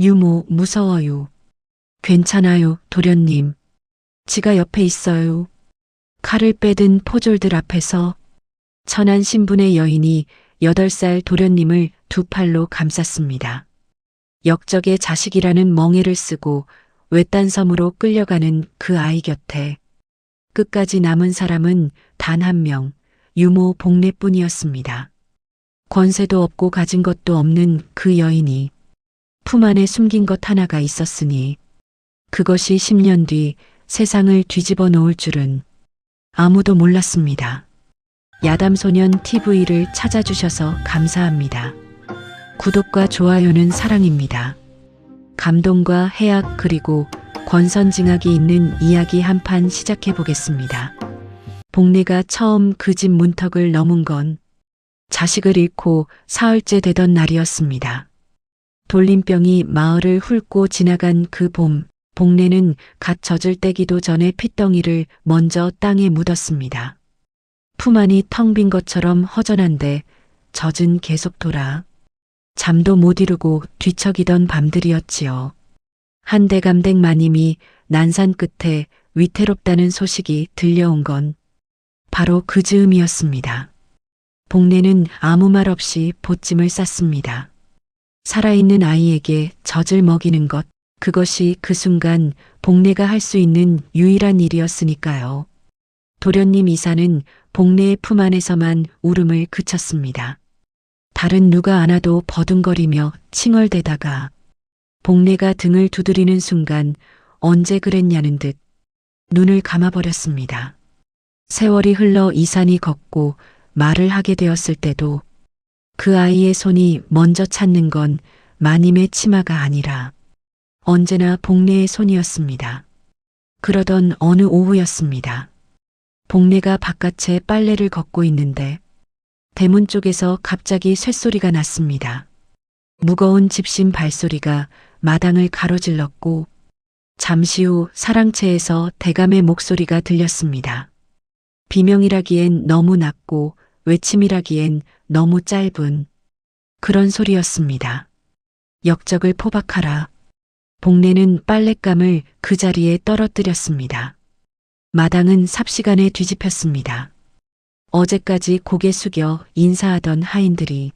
유모, 무서워요. 괜찮아요, 도련님. 지가 옆에 있어요. 칼을 빼든 포졸들 앞에서 천한 신분의 여인이 8살 도련님을 두 팔로 감쌌습니다. 역적의 자식이라는 멍에를 쓰고 외딴 섬으로 끌려가는 그 아이 곁에 끝까지 남은 사람은 단 한 명, 유모 복례뿐이었습니다. 권세도 없고 가진 것도 없는 그 여인이 품 안에 숨긴 것 하나가 있었으니 그것이 10년 뒤 세상을 뒤집어 놓을 줄은 아무도 몰랐습니다. 야담소년 TV를 찾아주셔서 감사합니다. 구독과 좋아요는 사랑입니다. 감동과 해악 그리고 권선징악이 있는 이야기 한 판 시작해 보겠습니다. 복례가 처음 그 집 문턱을 넘은 건 자식을 잃고 사흘째 되던 날이었습니다. 돌림병이 마을을 훑고 지나간 그 봄, 복례는 갓 젖을 떼기도 전에 핏덩이를 먼저 땅에 묻었습니다. 품 안이 텅 빈 것처럼 허전한데 젖은 계속 돌아 잠도 못 이루고 뒤척이던 밤들이었지요. 한대감댁 마님이 난산 끝에 위태롭다는 소식이 들려온 건 바로 그 즈음이었습니다. 복례는 아무 말 없이 보찜을 쌌습니다. 살아있는 아이에게 젖을 먹이는 것, 그것이 그 순간 복례가 할 수 있는 유일한 일이었으니까요. 도련님 이사는 복례의 품 안에서만 울음을 그쳤습니다. 다른 누가 안아도 버둥거리며 칭얼대다가 복례가 등을 두드리는 순간 언제 그랬냐는 듯 눈을 감아버렸습니다. 세월이 흘러 이산이 걷고 말을 하게 되었을 때도 그 아이의 손이 먼저 찾는 건 마님의 치마가 아니라 언제나 복례의 손이었습니다. 그러던 어느 오후였습니다. 복례가 바깥에 빨래를 걷고 있는데 대문 쪽에서 갑자기 쇳소리가 났습니다. 무거운 집신 발소리가 마당을 가로질렀고 잠시 후 사랑채에서 대감의 목소리가 들렸습니다. 비명이라기엔 너무 낮고 외침이라기엔 너무 짧은 그런 소리였습니다. 역적을 포박하라. 복례는 빨랫감을 그 자리에 떨어뜨렸습니다. 마당은 삽시간에 뒤집혔습니다. 어제까지 고개 숙여 인사하던 하인들이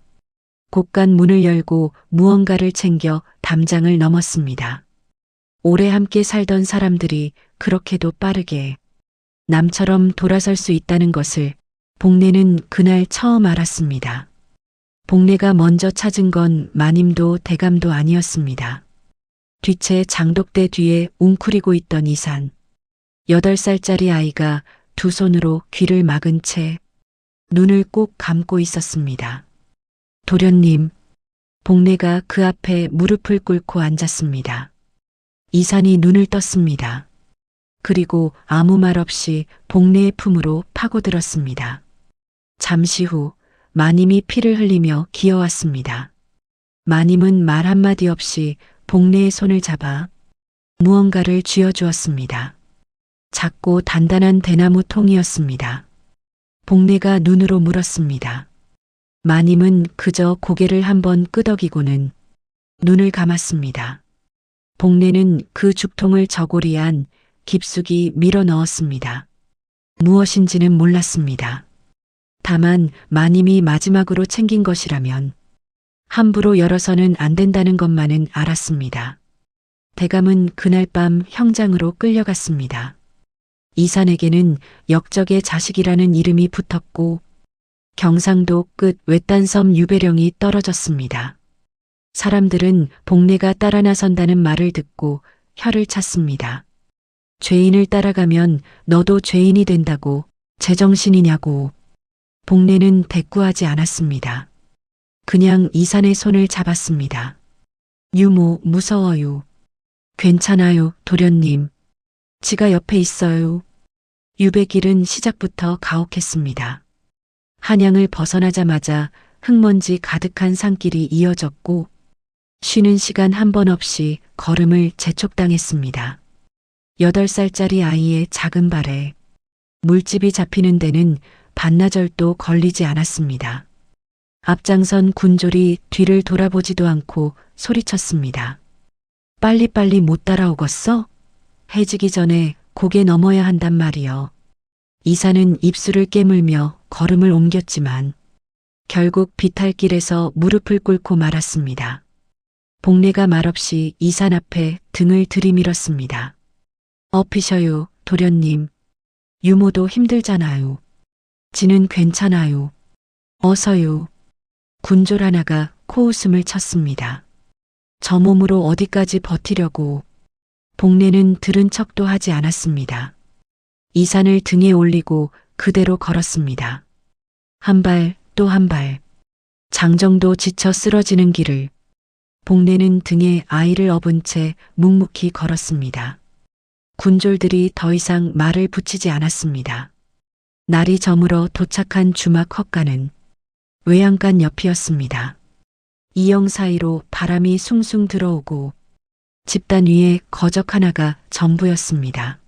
곳간 문을 열고 무언가를 챙겨 담장을 넘었습니다. 오래 함께 살던 사람들이 그렇게도 빠르게 남처럼 돌아설 수 있다는 것을 복례는 그날 처음 알았습니다. 복례가 먼저 찾은 건 마님도 대감도 아니었습니다. 뒤채 장독대 뒤에 웅크리고 있던 이산. 8살짜리 아이가 두 손으로 귀를 막은 채 눈을 꼭 감고 있었습니다. 도련님, 복례가 그 앞에 무릎을 꿇고 앉았습니다. 이산이 눈을 떴습니다. 그리고 아무 말 없이 복례의 품으로 파고들었습니다. 잠시 후 마님이 피를 흘리며 기어왔습니다. 마님은 말 한마디 없이 복례의 손을 잡아 무언가를 쥐어주었습니다. 작고 단단한 대나무 통이었습니다. 복례가 눈으로 물었습니다. 마님은 그저 고개를 한번 끄덕이고는 눈을 감았습니다. 복례는 그 죽통을 저고리 안 깊숙이 밀어 넣었습니다. 무엇인지는 몰랐습니다. 다만 마님이 마지막으로 챙긴 것이라면 함부로 열어서는 안 된다는 것만은 알았습니다. 대감은 그날 밤 형장으로 끌려갔습니다. 이산에게는 역적의 자식이라는 이름이 붙었고 경상도 끝 외딴 섬 유배령이 떨어졌습니다. 사람들은 복례가 따라 나선다는 말을 듣고 혀를 찼습니다. 죄인을 따라가면 너도 죄인이 된다고 제정신이냐고. 복례는 대꾸하지 않았습니다. 그냥 이산의 손을 잡았습니다. 유모, 무서워요. 괜찮아요, 도련님. 지가 옆에 있어요. 유배길은 시작부터 가혹했습니다. 한양을 벗어나자마자 흙먼지 가득한 산길이 이어졌고 쉬는 시간 한 번 없이 걸음을 재촉당했습니다. 8살짜리 아이의 작은 발에 물집이 잡히는 데는 반나절도 걸리지 않았습니다. 앞장선 군졸이 뒤를 돌아보지도 않고 소리쳤습니다. 빨리빨리 못 따라오겠어? 해지기 전에 고개 넘어야 한단 말이여. 이사는 입술을 깨물며 걸음을 옮겼지만 결국 비탈길에서 무릎을 꿇고 말았습니다. 복례가 말없이 이산 앞에 등을 들이밀었습니다. 엎이셔요, 도련님. 유모도 힘들잖아요. 지는 괜찮아요. 어서요. 군졸 하나가 코웃음을 쳤습니다. 저 몸으로 어디까지 버티려고. 복례는 들은 척도 하지 않았습니다. 이산을 등에 올리고 그대로 걸었습니다. 한 발, 또 한 발. 장정도 지쳐 쓰러지는 길을 복례는 등에 아이를 업은 채 묵묵히 걸었습니다. 군졸들이 더 이상 말을 붙이지 않았습니다. 날이 저물어 도착한 주막 헛간은 외양간 옆이었습니다. 이영 사이로 바람이 숭숭 들어오고 집단 위에 거적 하나가 전부였습니다.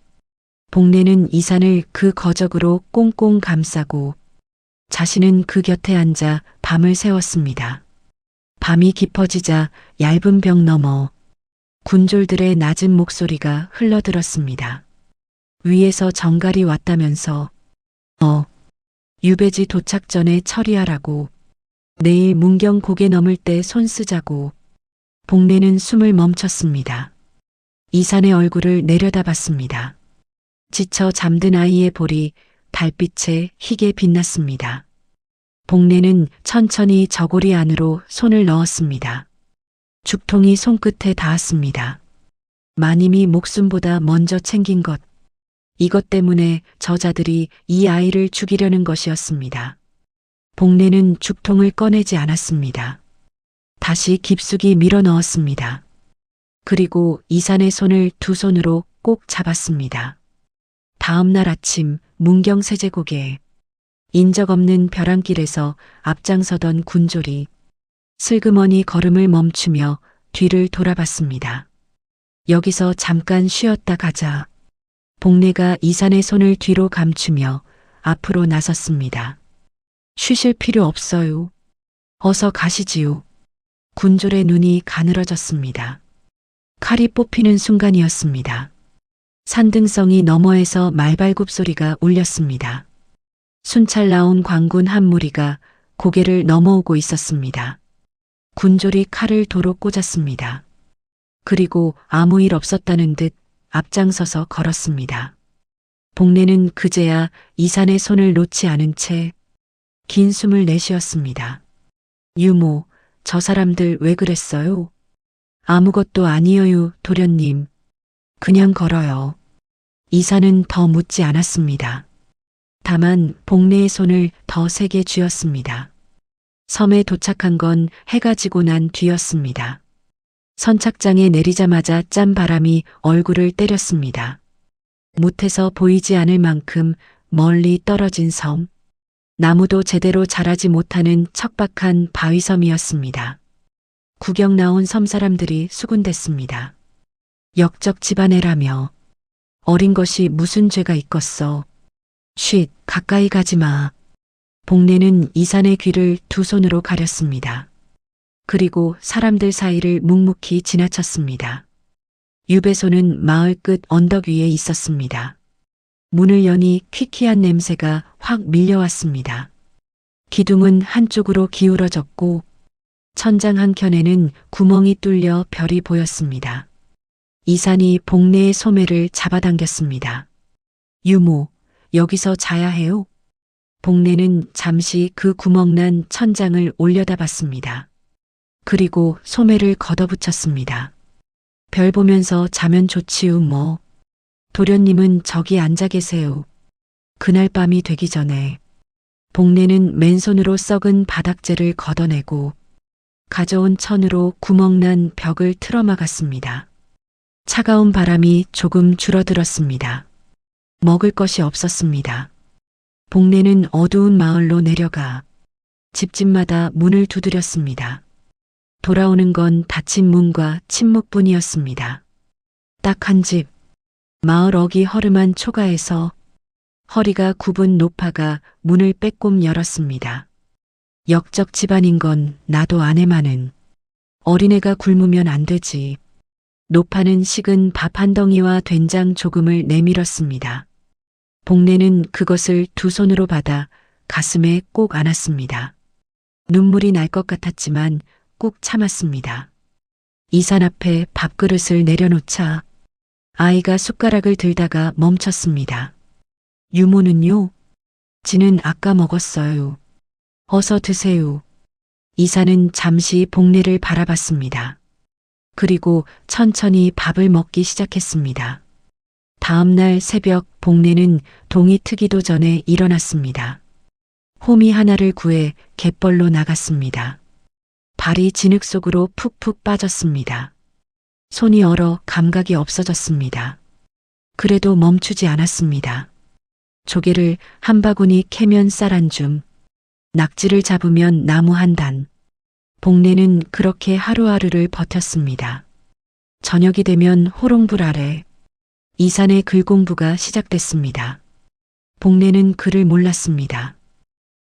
복례는 이산을 그 거적으로 꽁꽁 감싸고 자신은 그 곁에 앉아 밤을 새웠습니다. 밤이 깊어지자 얇은 벽 너머 군졸들의 낮은 목소리가 흘러들었습니다. 위에서 정갈이 왔다면서 유배지 도착 전에 처리하라고. 내일 문경 고개 넘을 때 손 쓰자고. 복례는 숨을 멈췄습니다. 이산의 얼굴을 내려다봤습니다. 지쳐 잠든 아이의 볼이 달빛에 희게 빛났습니다. 복례는 천천히 저고리 안으로 손을 넣었습니다. 죽통이 손끝에 닿았습니다. 마님이 목숨보다 먼저 챙긴 것. 이것 때문에 저자들이 이 아이를 죽이려는 것이었습니다. 복례는 죽통을 꺼내지 않았습니다. 다시 깊숙이 밀어 넣었습니다. 그리고 이산의 손을 두 손으로 꼭 잡았습니다. 다음 날 아침 문경 세제고개에 인적 없는 벼랑길에서 앞장서던 군졸이 슬그머니 걸음을 멈추며 뒤를 돌아봤습니다. 여기서 잠깐 쉬었다 가자. 복례가 이산의 손을 뒤로 감추며 앞으로 나섰습니다. 쉬실 필요 없어요. 어서 가시지요. 군졸의 눈이 가늘어졌습니다. 칼이 뽑히는 순간이었습니다. 산등성이 너머에서 말발굽 소리가 울렸습니다. 순찰 나온 광군 한 무리가 고개를 넘어오고 있었습니다. 군졸이 칼을 도로 꽂았습니다. 그리고 아무 일 없었다는 듯 앞장서서 걸었습니다. 복례는 그제야 이산의 손을 놓지 않은 채 긴 숨을 내쉬었습니다. 유모, 저 사람들 왜 그랬어요? 아무것도 아니에요, 도련님. 그냥 걸어요. 이산은 더 묻지 않았습니다. 다만 복례의 손을 더 세게 쥐었습니다. 섬에 도착한 건 해가 지고 난 뒤였습니다. 선착장에 내리자마자 짠 바람이 얼굴을 때렸습니다. 못해서 보이지 않을 만큼 멀리 떨어진 섬. 나무도 제대로 자라지 못하는 척박한 바위섬이었습니다. 구경 나온 섬 사람들이 수군댔습니다. 역적 집안애라며. 어린 것이 무슨 죄가 있겠어. 쉿, 가까이 가지 마. 복례는 이산의 귀를 두 손으로 가렸습니다. 그리고 사람들 사이를 묵묵히 지나쳤습니다. 유배소는 마을 끝 언덕 위에 있었습니다. 문을 여니 퀴퀴한 냄새가 확 밀려왔습니다. 기둥은 한쪽으로 기울어졌고 천장 한켠에는 구멍이 뚫려 별이 보였습니다. 이산이 복례의 소매를 잡아당겼습니다. 유모, 여기서 자야 해요? 복례는 잠시 그 구멍난 천장을 올려다봤습니다. 그리고 소매를 걷어붙였습니다. 별 보면서 자면 좋지요 뭐. 도련님은 저기 앉아 계세요. 그날 밤이 되기 전에. 복례는 맨손으로 썩은 바닥재를 걷어내고 가져온 천으로 구멍난 벽을 틀어막았습니다. 차가운 바람이 조금 줄어들었습니다. 먹을 것이 없었습니다. 복례는 어두운 마을로 내려가 집집마다 문을 두드렸습니다. 돌아오는 건 닫힌 문과 침묵뿐이었습니다. 딱 한 집, 마을 어기 허름한 초가에서 허리가 굽은 노파가 문을 빼꼼 열었습니다. 역적 집안인 건 나도 아내만은. 어린애가 굶으면 안 되지. 노파는 식은 밥 한 덩이와 된장 조금을 내밀었습니다. 복례는 그것을 두 손으로 받아 가슴에 꼭 안았습니다. 눈물이 날 것 같았지만 꾹 참았습니다. 이산 앞에 밥그릇을 내려놓자 아이가 숟가락을 들다가 멈췄습니다. 유모는요? 지는 아까 먹었어요. 어서 드세요. 이사는 잠시 복례를 바라봤습니다. 그리고 천천히 밥을 먹기 시작했습니다. 다음 날 새벽 복례는 동이 트기도 전에 일어났습니다. 호미 하나를 구해 갯벌로 나갔습니다. 발이 진흙 속으로 푹푹 빠졌습니다. 손이 얼어 감각이 없어졌습니다. 그래도 멈추지 않았습니다. 조개를 한 바구니 캐면 쌀 한 줌, 낙지를 잡으면 나무 한 단. 복례는 그렇게 하루하루를 버텼습니다. 저녁이 되면 호롱불 아래 이산의 글 공부가 시작됐습니다. 복례는 글을 몰랐습니다.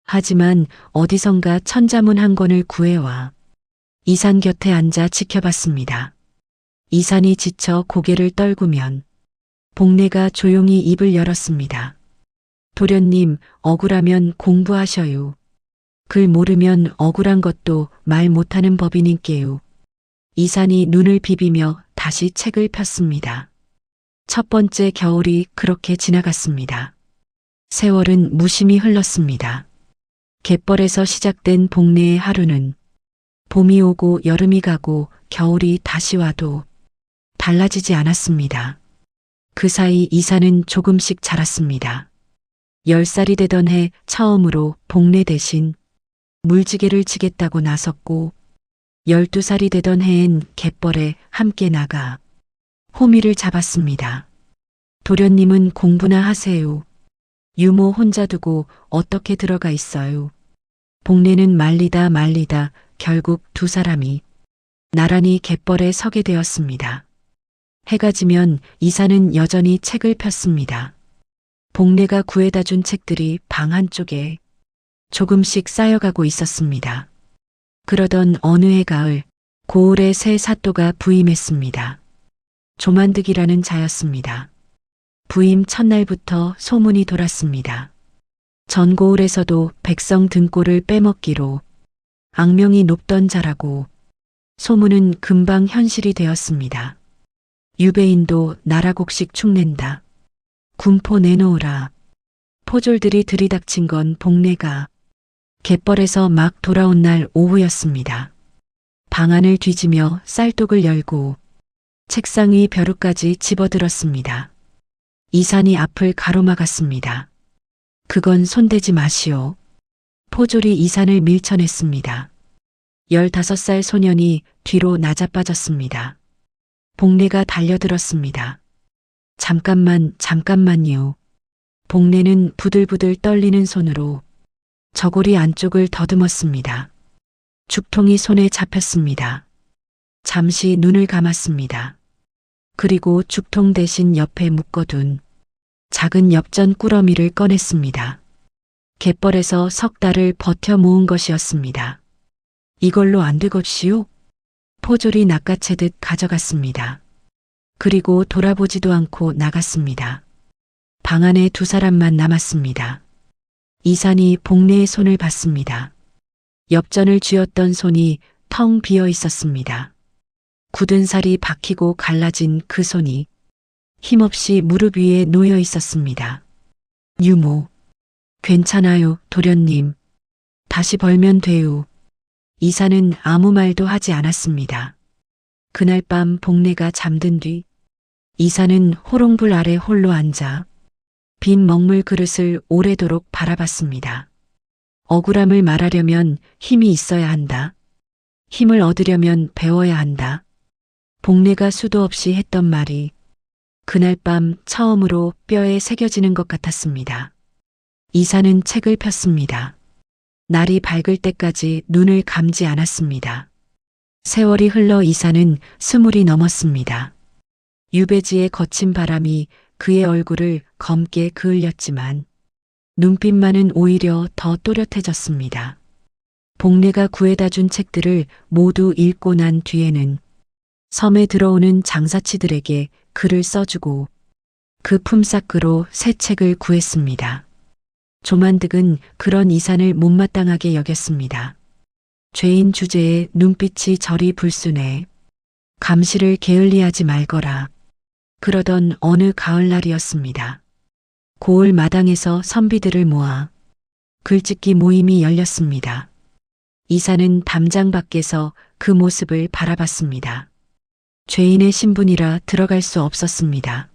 하지만 어디선가 천자문 한 권을 구해와 이산 곁에 앉아 지켜봤습니다. 이산이 지쳐 고개를 떨구면 복례가 조용히 입을 열었습니다. 도련님, 억울하면 공부하셔요. 글 모르면 억울한 것도 말 못하는 법이니께요. 이산이 눈을 비비며 다시 책을 폈습니다. 첫 번째 겨울이 그렇게 지나갔습니다. 세월은 무심히 흘렀습니다. 갯벌에서 시작된 복례의 하루는 봄이 오고 여름이 가고 겨울이 다시 와도 달라지지 않았습니다. 그 사이 이사는 조금씩 자랐습니다. 10살이 되던 해 처음으로 복례 대신 물지개를 치겠다고 나섰고 12살이 되던 해엔 갯벌에 함께 나가 호미를 잡았습니다. 도련님은 공부나 하세요. 유모 혼자 두고 어떻게 들어가 있어요. 복례는 말리다 결국 두 사람이 나란히 갯벌에 서게 되었습니다. 해가 지면 이사는 여전히 책을 폈습니다. 복례가 구해다 준 책들이 방 한쪽에 조금씩 쌓여가고 있었습니다. 그러던 어느 해 가을, 고을의 새 사또가 부임했습니다. 조만득이라는 자였습니다. 부임 첫날부터 소문이 돌았습니다. 전 고을에서도 백성 등골을 빼먹기로 악명이 높던 자라고 소문은 금방 현실이 되었습니다. 유배인도 나라곡식 축낸다. 군포 내놓으라. 포졸들이 들이닥친 건 복례가 갯벌에서 막 돌아온 날 오후였습니다. 방 안을 뒤지며 쌀독을 열고 책상 위 벼룩까지 집어들었습니다. 이산이 앞을 가로막았습니다. 그건 손대지 마시오. 포졸이 이산을 밀쳐냈습니다. 15살 소년이 뒤로 나자빠졌습니다. 복례가 달려들었습니다. 잠깐만요. 복례는 부들부들 떨리는 손으로 저고리 안쪽을 더듬었습니다. 죽통이 손에 잡혔습니다. 잠시 눈을 감았습니다. 그리고 죽통 대신 옆에 묶어둔 작은 엽전 꾸러미를 꺼냈습니다. 갯벌에서 석 달을 버텨 모은 것이었습니다. 이걸로 안 되겠시오? 포졸이 낚아채듯 가져갔습니다. 그리고 돌아보지도 않고 나갔습니다. 방 안에 두 사람만 남았습니다. 이산이 복례의 손을 봤습니다. 엽전을 쥐었던 손이 텅 비어 있었습니다. 굳은 살이 박히고 갈라진 그 손이 힘없이 무릎 위에 놓여 있었습니다. 유모, 괜찮아요, 도련님. 다시 벌면 돼요. 이사는 아무 말도 하지 않았습니다. 그날 밤 복례가 잠든 뒤 이사는 호롱불 아래 홀로 앉아 빈 먹물 그릇을 오래도록 바라봤습니다. 억울함을 말하려면 힘이 있어야 한다. 힘을 얻으려면 배워야 한다. 복례가 수도 없이 했던 말이 그날 밤 처음으로 뼈에 새겨지는 것 같았습니다. 이사는 책을 폈습니다. 날이 밝을 때까지 눈을 감지 않았습니다. 세월이 흘러 이사는 20이 넘었습니다. 유배지의 거친 바람이 그의 얼굴을 검게 그을렸지만 눈빛만은 오히려 더 또렷해졌습니다. 복례가 구해다 준 책들을 모두 읽고 난 뒤에는 섬에 들어오는 장사치들에게 글을 써주고 그 품삯으로 새 책을 구했습니다. 조만득은 그런 이산을 못마땅하게 여겼습니다. 죄인 주제에 눈빛이 저리 불순해 감시를 게을리하지 말거라. 그러던 어느 가을날이었습니다. 고을 마당에서 선비들을 모아 글짓기 모임이 열렸습니다. 이사는 담장 밖에서 그 모습을 바라봤습니다. 죄인의 신분이라 들어갈 수 없었습니다.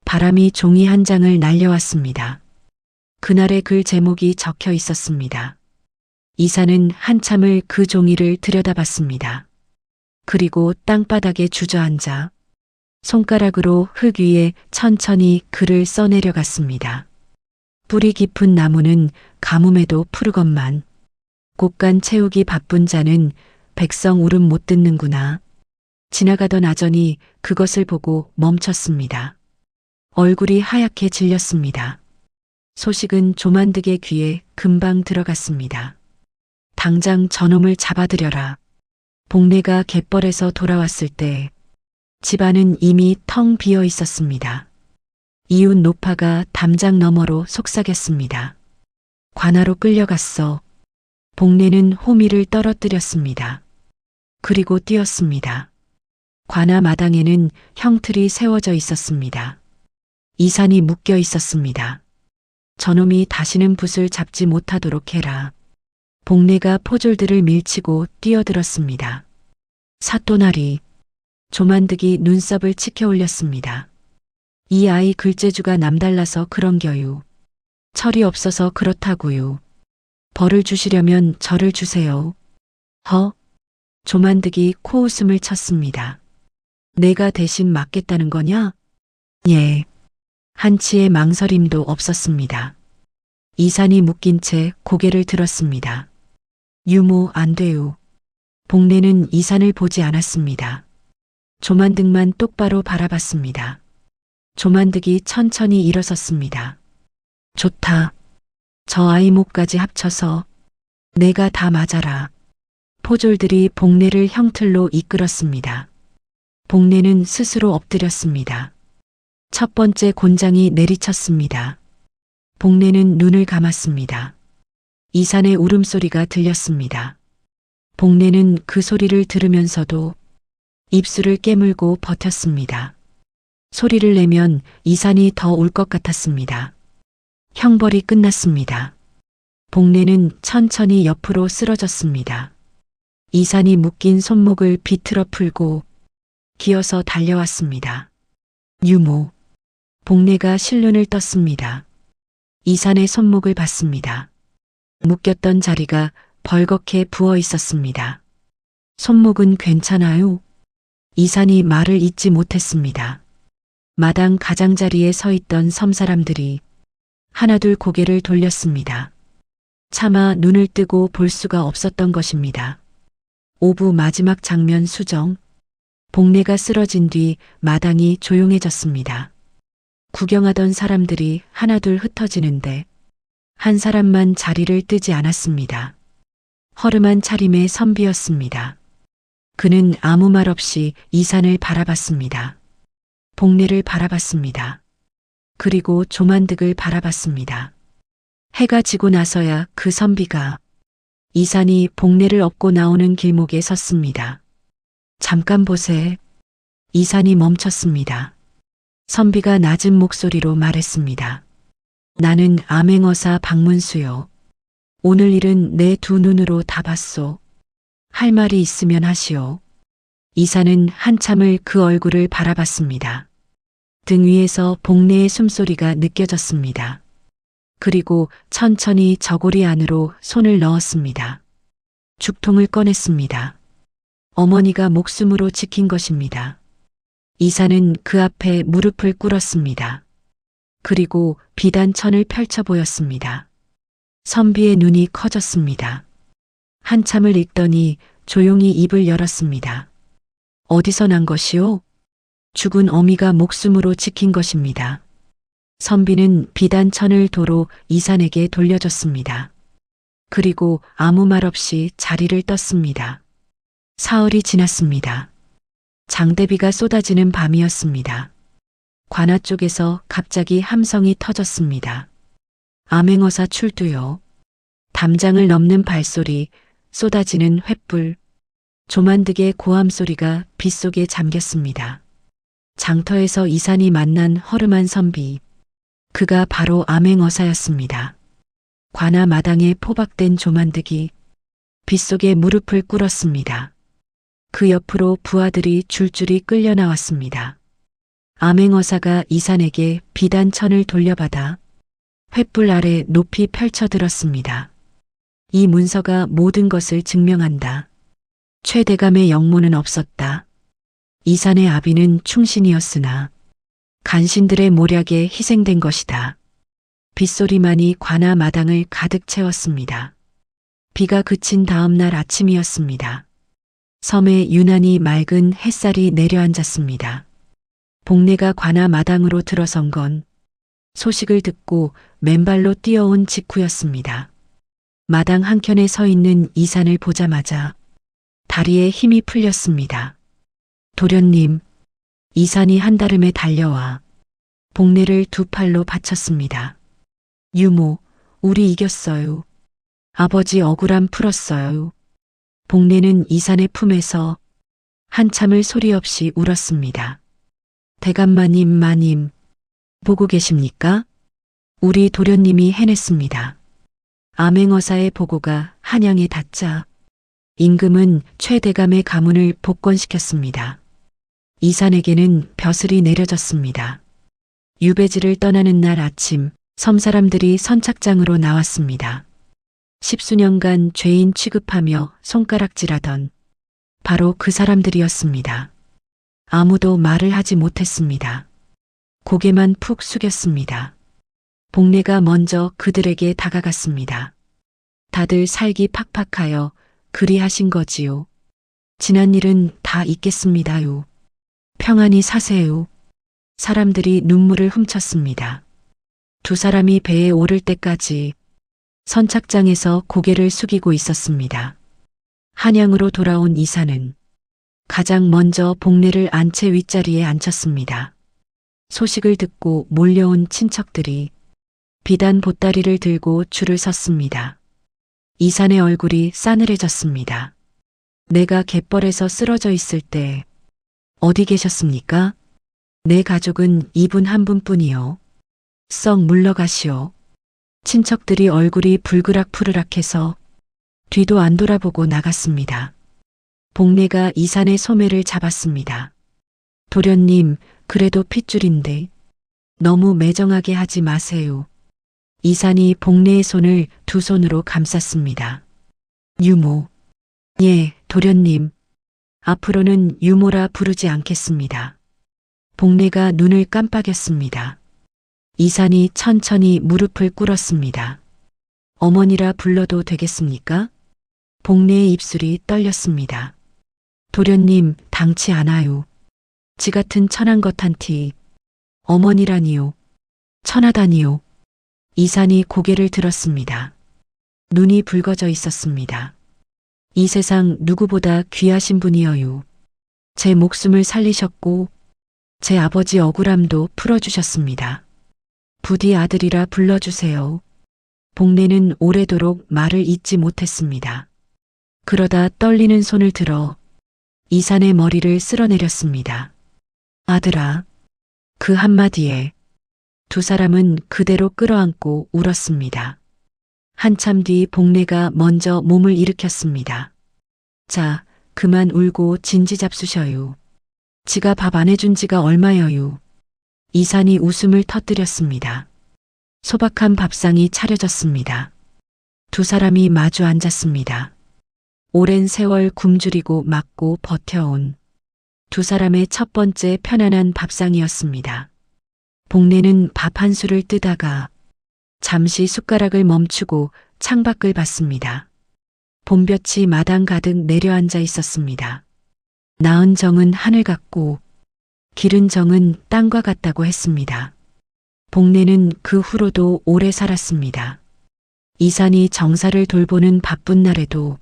바람이 종이 한 장을 날려왔습니다. 그날의 글 제목이 적혀 있었습니다. 이사는 한참을 그 종이를 들여다봤습니다. 그리고 땅바닥에 주저앉아 손가락으로 흙 위에 천천히 글을 써내려갔습니다. 뿌리 깊은 나무는 가뭄에도 푸르건만 곳간 채우기 바쁜 자는 백성 울음 못 듣는구나. 지나가던 아전이 그것을 보고 멈췄습니다. 얼굴이 하얗게 질렸습니다. 소식은 조만득의 귀에 금방 들어갔습니다. 당장 저놈을 잡아들여라. 복례가 갯벌에서 돌아왔을 때 집안은 이미 텅 비어 있었습니다. 이웃 노파가 담장 너머로 속삭였습니다. 관하로 끌려갔어. 복례는 호미를 떨어뜨렸습니다. 그리고 뛰었습니다. 관하 마당에는 형틀이 세워져 있었습니다. 이산이 묶여 있었습니다. 저놈이 다시는 붓을 잡지 못하도록 해라. 복례가 포졸들을 밀치고 뛰어들었습니다. 사또나리. 조만득이 눈썹을 치켜 올렸습니다. 이 아이 글재주가 남달라서 그런겨요. 철이 없어서 그렇다고요. 벌을 주시려면 저를 주세요. 허? 조만득이 코웃음을 쳤습니다. 내가 대신 맞겠다는 거냐? 예. 한치의 망설임도 없었습니다. 이산이 묶인 채 고개를 들었습니다. 유모 안 돼요. 복례는 이산을 보지 않았습니다. 조만득만 똑바로 바라봤습니다. 조만득이 천천히 일어섰습니다. 좋다. 저 아이 목까지 합쳐서 내가 다 맞아라. 포졸들이 복례를 형틀로 이끌었습니다. 복례는 스스로 엎드렸습니다. 첫 번째 곤장이 내리쳤습니다. 복례는 눈을 감았습니다. 이산의 울음소리가 들렸습니다. 복례는 그 소리를 들으면서도 입술을 깨물고 버텼습니다. 소리를 내면 이산이 더 울 것 같았습니다. 형벌이 끝났습니다. 복례는 천천히 옆으로 쓰러졌습니다. 이산이 묶인 손목을 비틀어 풀고 기어서 달려왔습니다. 유모. 복례가 실눈을 떴습니다. 이산의 손목을 봤습니다. 묶였던 자리가 벌겋게 부어 있었습니다. 손목은 괜찮아요? 이산이 말을 잇지 못했습니다. 마당 가장자리에 서 있던 섬사람들이 하나둘 고개를 돌렸습니다. 차마 눈을 뜨고 볼 수가 없었던 것입니다. 오부 마지막 장면 수정. 복례가 쓰러진 뒤 마당이 조용해졌습니다. 구경하던 사람들이 하나둘 흩어지는데 한 사람만 자리를 뜨지 않았습니다. 허름한 차림의 선비였습니다. 그는 아무 말 없이 이산을 바라봤습니다. 복례를 바라봤습니다. 그리고 조만득을 바라봤습니다. 해가 지고 나서야 그 선비가 이산이 복례를 업고 나오는 길목에 섰습니다. 잠깐 보세. 이산이 멈췄습니다. 선비가 낮은 목소리로 말했습니다. 나는 암행어사 박문수요. 오늘 일은 내 두 눈으로 다 봤소. 할 말이 있으면 하시오. 이산은 한참을 그 얼굴을 바라봤습니다. 등 위에서 복례의 숨소리가 느껴졌습니다. 그리고 천천히 저고리 안으로 손을 넣었습니다. 죽통을 꺼냈습니다. 어머니가 목숨으로 지킨 것입니다. 이산은 그 앞에 무릎을 꿇었습니다. 그리고 비단천을 펼쳐 보였습니다. 선비의 눈이 커졌습니다. 한참을 읽더니 조용히 입을 열었습니다. 어디서 난 것이오? 죽은 어미가 목숨으로 지킨 것입니다. 선비는 비단천을 도로 이산에게 돌려줬습니다. 그리고 아무 말 없이 자리를 떴습니다. 사흘이 지났습니다. 장대비가 쏟아지는 밤이었습니다. 관아 쪽에서 갑자기 함성이 터졌습니다. 암행어사 출두요. 담장을 넘는 발소리, 쏟아지는 횃불, 조만득의 고함 소리가 빗속에 잠겼습니다. 장터에서 이산이 만난 허름한 선비, 그가 바로 암행어사였습니다. 관아 마당에 포박된 조만득이 빗속에 무릎을 꿇었습니다. 그 옆으로 부하들이 줄줄이 끌려 나왔습니다. 암행어사가 이산에게 비단천을 돌려받아 횃불 아래 높이 펼쳐들었습니다. 이 문서가 모든 것을 증명한다. 최대감의 영모는 없었다. 이산의 아비는 충신이었으나 간신들의 모략에 희생된 것이다. 빗소리만이 관아 마당을 가득 채웠습니다. 비가 그친 다음 날 아침이었습니다. 섬에 유난히 맑은 햇살이 내려앉았습니다. 복례가 관아 마당으로 들어선 건 소식을 듣고 맨발로 뛰어온 직후였습니다. 마당 한켠에 서 있는 이산을 보자마자 다리에 힘이 풀렸습니다. 도련님, 이산이 한달음에 달려와 복례를 두 팔로 바쳤습니다. 유모, 우리 이겼어요. 아버지 억울함 풀었어요. 복례는 이산의 품에서 한참을 소리 없이 울었습니다. 대감마님, 마님, 보고 계십니까? 우리 도련님이 해냈습니다. 암행어사의 보고가 한양에 닿자 임금은 최대감의 가문을 복권시켰습니다. 이산에게는 벼슬이 내려졌습니다. 유배지를 떠나는 날 아침 섬 사람들이 선착장으로 나왔습니다. 십수년간 죄인 취급하며 손가락질하던 바로 그 사람들이었습니다. 아무도 말을 하지 못했습니다. 고개만 푹 숙였습니다. 복례가 먼저 그들에게 다가갔습니다. 다들 살기 팍팍하여 그리하신 거지요. 지난 일은 다 잊겠습니다요. 평안히 사세요. 사람들이 눈물을 훔쳤습니다. 두 사람이 배에 오를 때까지 선착장에서 고개를 숙이고 있었습니다. 한양으로 돌아온 이산은 가장 먼저 복례를 안채 윗자리에 앉혔습니다. 소식을 듣고 몰려온 친척들이 비단 보따리를 들고 줄을 섰습니다. 이산의 얼굴이 싸늘해졌습니다. 내가 갯벌에서 쓰러져 있을 때 어디 계셨습니까? 내 가족은 이분 한 분뿐이요. 썩 물러가시오. 친척들이 얼굴이 불그락푸르락해서 뒤도 안 돌아보고 나갔습니다. 복례가 이산의 소매를 잡았습니다. 도련님, 그래도 핏줄인데 너무 매정하게 하지 마세요. 이산이 복례의 손을 두 손으로 감쌌습니다. 유모. 예, 도련님. 앞으로는 유모라 부르지 않겠습니다. 복례가 눈을 깜빡였습니다. 이산이 천천히 무릎을 꿇었습니다. 어머니라 불러도 되겠습니까? 복례의 입술이 떨렸습니다. 도련님, 당치 않아요. 지 같은 천한 것 한 티. 어머니라니요. 천하다니요. 이산이 고개를 들었습니다. 눈이 붉어져 있었습니다. 이 세상 누구보다 귀하신 분이어요. 제 목숨을 살리셨고 제 아버지 억울함도 풀어주셨습니다. 부디 아들이라 불러주세요. 복례는 오래도록 말을 잇지 못했습니다. 그러다 떨리는 손을 들어 이산의 머리를 쓸어내렸습니다. 아들아. 그 한마디에 두 사람은 그대로 끌어안고 울었습니다. 한참 뒤 복례가 먼저 몸을 일으켰습니다. 자, 그만 울고 진지 잡수셔요. 지가 밥 안 해준 지가 얼마여요. 이산이 웃음을 터뜨렸습니다. 소박한 밥상이 차려졌습니다. 두 사람이 마주 앉았습니다. 오랜 세월 굶주리고 맞고 버텨온 두 사람의 첫 번째 편안한 밥상이었습니다. 복례는 밥 한 술을 뜨다가 잠시 숟가락을 멈추고 창밖을 봤습니다. 봄볕이 마당 가득 내려앉아 있었습니다. 나은 정은 하늘 같고 기른 정은 땅과 같다고 했습니다. 복례는 그 후로도 오래 살았습니다. 이산이 정사를 돌보는 바쁜 날에도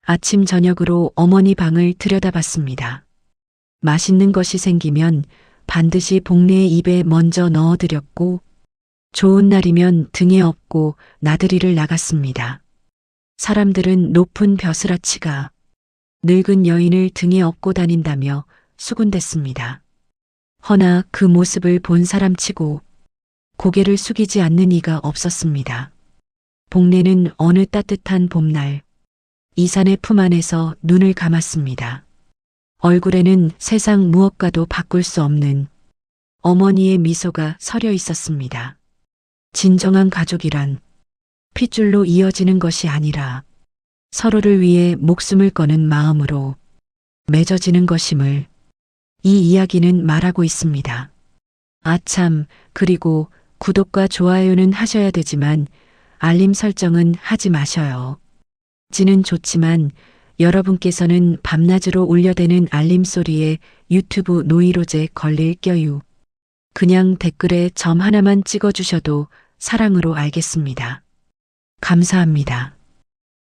아침 저녁으로 어머니 방을 들여다봤습니다. 맛있는 것이 생기면 반드시 복례의 입에 먼저 넣어드렸고 좋은 날이면 등에 업고 나들이를 나갔습니다. 사람들은 높은 벼슬아치가 늙은 여인을 등에 업고 다닌다며 수군댔습니다. 허나 그 모습을 본 사람치고 고개를 숙이지 않는 이가 없었습니다. 복례는 어느 따뜻한 봄날 이산의 품 안에서 눈을 감았습니다. 얼굴에는 세상 무엇과도 바꿀 수 없는 어머니의 미소가 서려 있었습니다. 진정한 가족이란 핏줄로 이어지는 것이 아니라 서로를 위해 목숨을 거는 마음으로 맺어지는 것임을 이 이야기는 말하고 있습니다. 아참, 그리고 구독과 좋아요는 하셔야 되지만 알림 설정은 하지 마셔요. 지는 좋지만 여러분께서는 밤낮으로 울려대는 알림 소리에 유튜브 노이로제 걸릴 껴유. 그냥 댓글에 점 하나만 찍어주셔도 사랑으로 알겠습니다. 감사합니다.